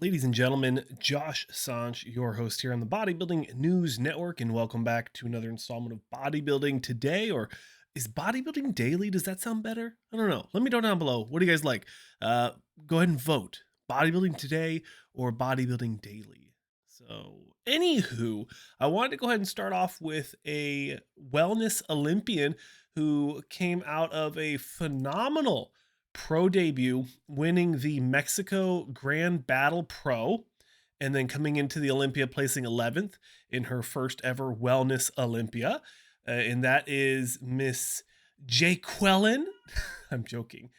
Ladies and gentlemen, Josh Sanch, your host here on the Bodybuilding News Network, and welcome back to another installment of Bodybuilding Today, or is Bodybuilding Daily? Does that sound better? I don't know. Let me know down below. What do you guys like? Uh, Go ahead and vote. Bodybuilding Today or Bodybuilding Daily? So, anywho, I wanted to go ahead and start off with a wellness Olympian who came out of a phenomenal pro debut, winning the Mexico Grand Battle Pro, and then coming into the Olympia placing 11th in her first ever Wellness Olympia. And that is Miss Jaqueline. I'm joking.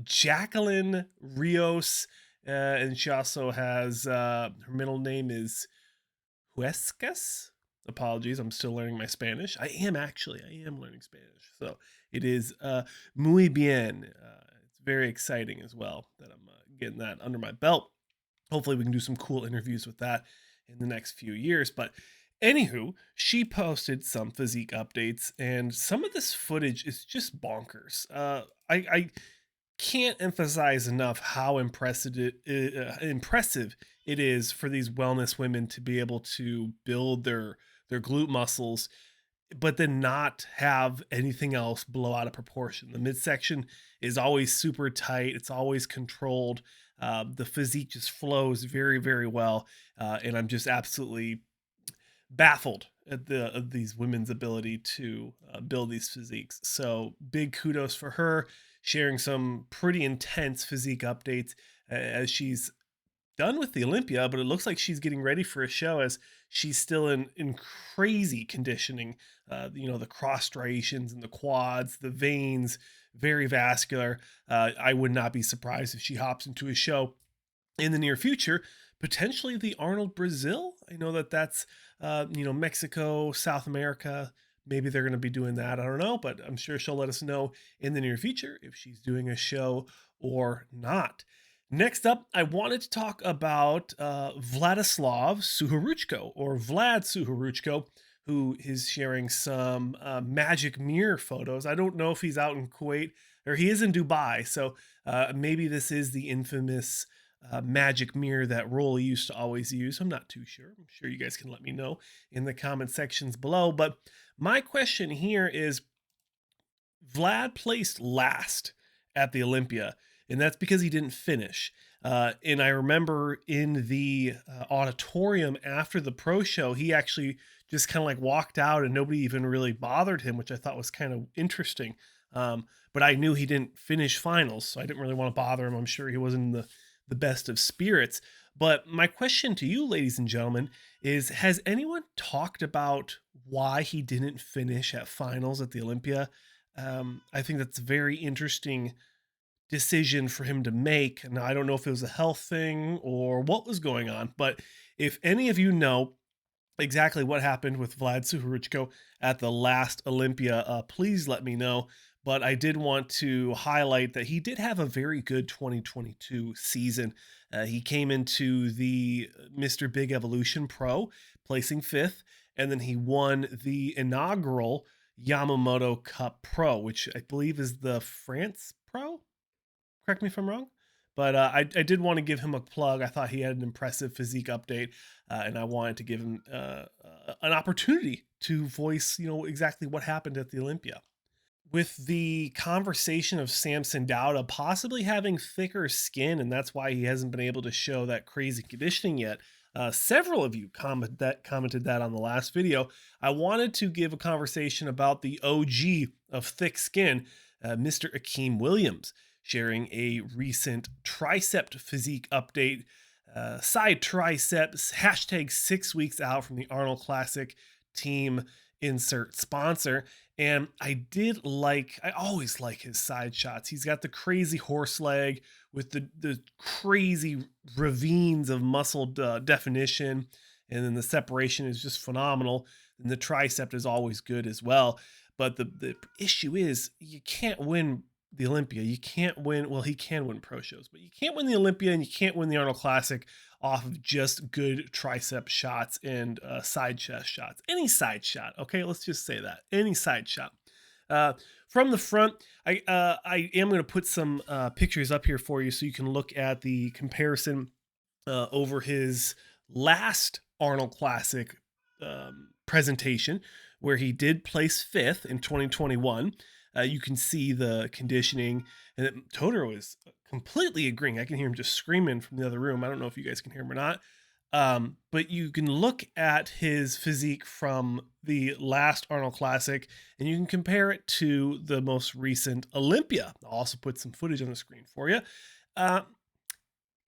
Jacqueline Rios. And she also has her middle name is Huescas. Apologies, I'm still learning my Spanish. I am learning Spanish. So it is muy bien. It's very exciting as well that I'm getting that under my belt. Hopefully we can do some cool interviews with that in the next few years. But anywho, she posted some physique updates, and some of this footage is just bonkers. I can't emphasize enough how impressive it is for these wellness women to be able to build their glute muscles, but then not have anything else blow out of proportion. The midsection is always super tight. It's always controlled. The physique just flows very, very well. And I'm just absolutely baffled at these women's ability to build these physiques. So big kudos for her sharing some pretty intense physique updates as she's done with the Olympia, but it looks like she's getting ready for a show as she's still in crazy conditioning. The cross striations and the quads, the veins, very vascular. I would not be surprised if she hops into a show in the near future, potentially the Arnold Brazil. I know that's Mexico, South America. Maybe they're going to be doing that. I don't know, but I'm sure she'll let us know in the near future if she's doing a show or not. Next up, I wanted to talk about Vladislav Suhoruchko, or Vlad Suhoruchko, who is sharing some magic mirror photos. I don't know if he's out in Kuwait or he is in Dubai, so maybe this is the infamous magic mirror that Rolly used to always use. I'm not too sure. I'm sure you guys can let me know in the comment sections below. But my question here is, Vlad placed last at the Olympia, and that's because he didn't finish. And I remember in the auditorium after the pro show, he actually just kind of like walked out and nobody even really bothered him, which I thought was kind of interesting. But I knew he didn't finish finals, so I didn't really want to bother him. I'm sure he wasn't in the best of spirits. But my question to you, ladies and gentlemen, is has anyone talked about why he didn't finish at finals at the Olympia? I think that's a very interesting decision for him to make. Now, I don't know if it was a health thing or what was going on, but if any of you know exactly what happened with Vlad Suhoruchko at the last Olympia, please let me know. But I did want to highlight that he did have a very good 2022 season. He came into the Mr. Big Evolution Pro, placing fifth, and then he won the inaugural Yamamoto Cup Pro, which I believe is the France Pro. Correct me if I'm wrong. But I did want to give him a plug. I thought he had an impressive physique update, and I wanted to give him an opportunity to voice, exactly what happened at the Olympia. With the conversation of Samson Dowda possibly having thicker skin, and that's why he hasn't been able to show that crazy conditioning yet. Several of you commented that on the last video. I wanted to give a conversation about the OG of thick skin, Mr. Akeem Williams, sharing a recent tricep physique update. Side triceps, hashtag 6 weeks out from the Arnold Classic, team insert sponsor. And I always like his side shots. He's got the crazy horse leg with the crazy ravines of muscle definition. And then the separation is just phenomenal. And the tricep is always good as well. But the issue is you can't win the Olympia. You can't win. Well, he can win pro shows, but you can't win the Olympia and you can't win the Arnold Classic off of just good tricep shots and side chest shots. Any side shot. Okay, let's just say that. Any side shot. From the front, I am going to put some pictures up here for you so you can look at the comparison over his last Arnold Classic presentation, where he did place fifth in 2021. You can see the conditioning, and Totoro is completely agreeing. I can hear him just screaming from the other room. I don't know if you guys can hear him or not. But you can look at his physique from the last Arnold Classic, and you can compare it to the most recent Olympia. I'll also put some footage on the screen for you. Uh,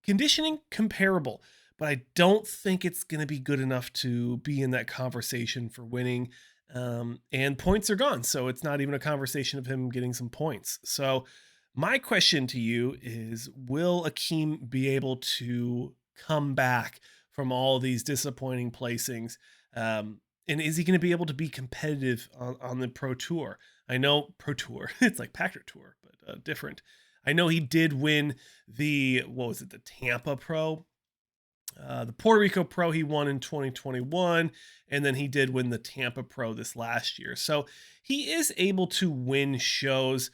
Conditioning comparable, but I don't think it's going to be good enough to be in that conversation for winning. And points are gone, so it's not even a conversation of him getting some points. So my question to you is, will Akim be able to come back from all these disappointing placings? And is he going to be able to be competitive on the Pro Tour? I know Pro Tour, it's like Packer Tour, but different. I know he did win the, what was it, the Tampa Pro? The Puerto Rico Pro he won in 2021, and then he did win the Tampa Pro this last year. So he is able to win shows.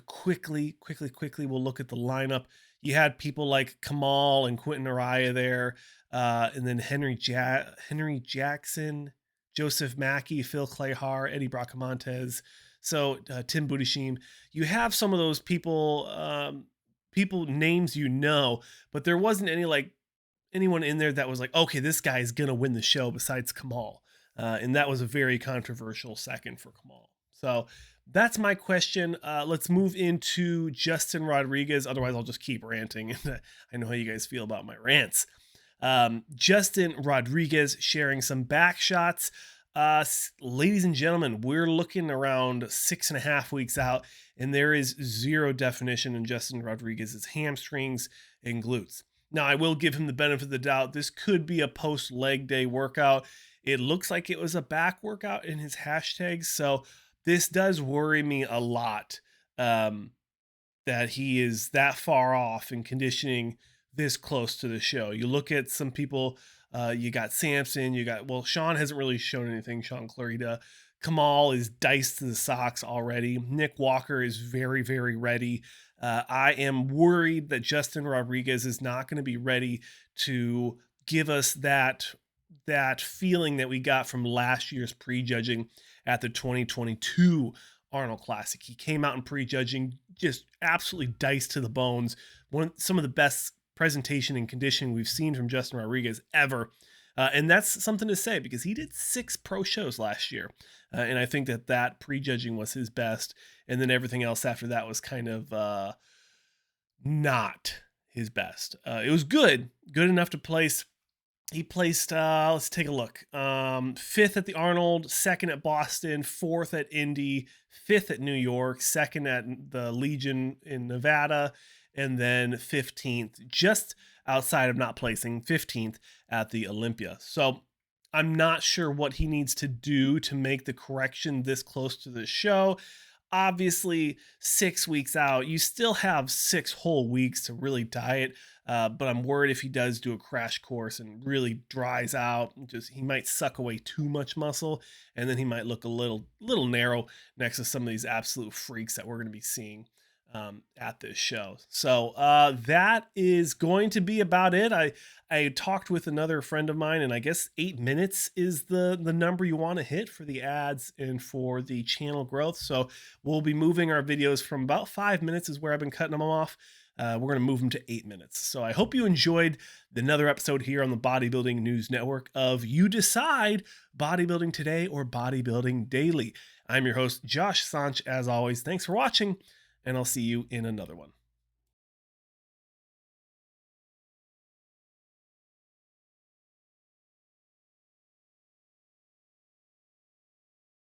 Quickly, we'll look at the lineup. You had people like Kamal and Quentin Araya there, and then Henry Jackson, Joseph Mackey, Phil Clayhar, Eddie Bracamontes. So Tim Budishim. You have some of those people, people names you know, but there wasn't anyone in there that was like, okay, this guy is gonna win the show besides Kamal, and that was a very controversial second for Kamal. So that's my question. Let's move into Justin Rodriguez. Otherwise, I'll just keep ranting. I know how you guys feel about my rants. Justin Rodriguez sharing some back shots. Ladies and gentlemen, we're looking around 6.5 weeks out, and there is zero definition in Justin Rodriguez's hamstrings and glutes. Now, I will give him the benefit of the doubt. This could be a post leg day workout. It looks like it was a back workout in his hashtags, so this does worry me a lot, that he is that far off in conditioning this close to the show. You look at some people, you got Samson, Sean hasn't really shown anything, Sean Clarita. Kamal is diced to the socks already. Nick Walker is very, very ready. I am worried that Justin Rodriguez is not going to be ready to give us that feeling that we got from last year's prejudging at the 2022 Arnold Classic. He came out in prejudging just absolutely diced to the bones. Some of the best presentation and conditioning we've seen from Justin Rodriguez ever. And that's something to say because he did 6 pro shows last year. And I think that prejudging was his best. And then everything else after that was kind of not his best. It was good enough to place. He placed, let's take a look. 5th at the Arnold, 2nd at Boston, 4th at Indy, 5th at New York, 2nd at the Legion in Nevada, and then 15th, just outside of not placing, 15th at the Olympia. So I'm not sure what he needs to do to make the correction this close to the show. Obviously, 6 weeks out, you still have 6 whole weeks to really diet. But I'm worried if he does do a crash course and really dries out, he might suck away too much muscle, and then he might look a little narrow next to some of these absolute freaks that we're going to be seeing at this show. So that is going to be about it. I talked with another friend of mine, and I guess 8 minutes is the number you want to hit for the ads and for the channel growth. So we'll be moving our videos from about 5 minutes is where I've been cutting them off. We're going to move them to 8 minutes. So I hope you enjoyed another episode here on the Bodybuilding News Network of You Decide, Bodybuilding Today or Bodybuilding Daily. I'm your host, Josh Sanch, as always. Thanks for watching, and I'll see you in another one.